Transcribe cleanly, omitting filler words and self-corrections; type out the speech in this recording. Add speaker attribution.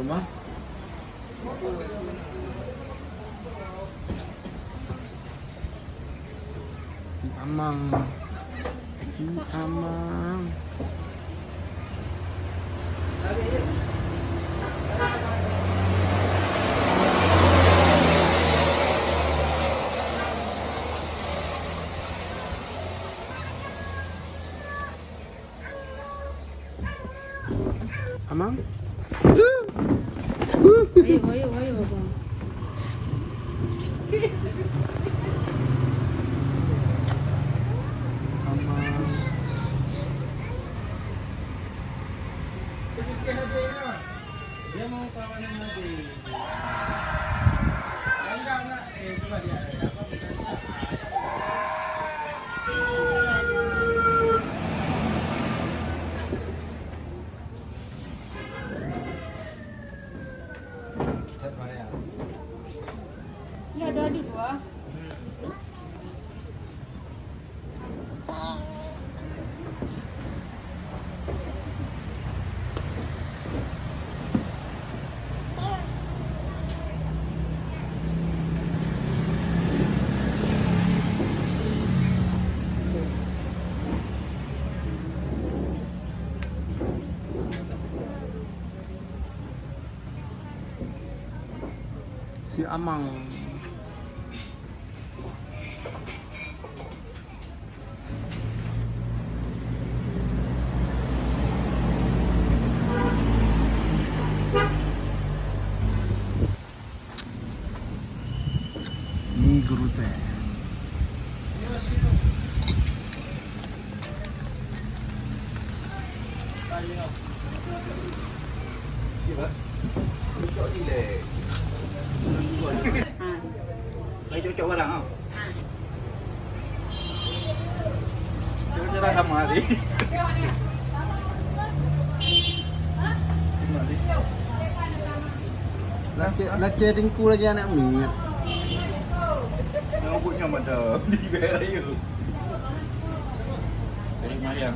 Speaker 1: rumah. Si Amang. Si Amang. Amang?
Speaker 2: Ayo abang.
Speaker 1: Amang.
Speaker 3: Dia mau kawanan lagi. Enggak. Coba dia.
Speaker 2: Ini ada di dua.
Speaker 1: Si Amang. Ni guru teh.
Speaker 3: Lấy chỗ vào đằng không? Chỗ ra thăm mà đi.
Speaker 1: Laki ringku lagi anak mi.
Speaker 3: Nó cũng nhầm đờ đi về đây rồi. Đây máy em.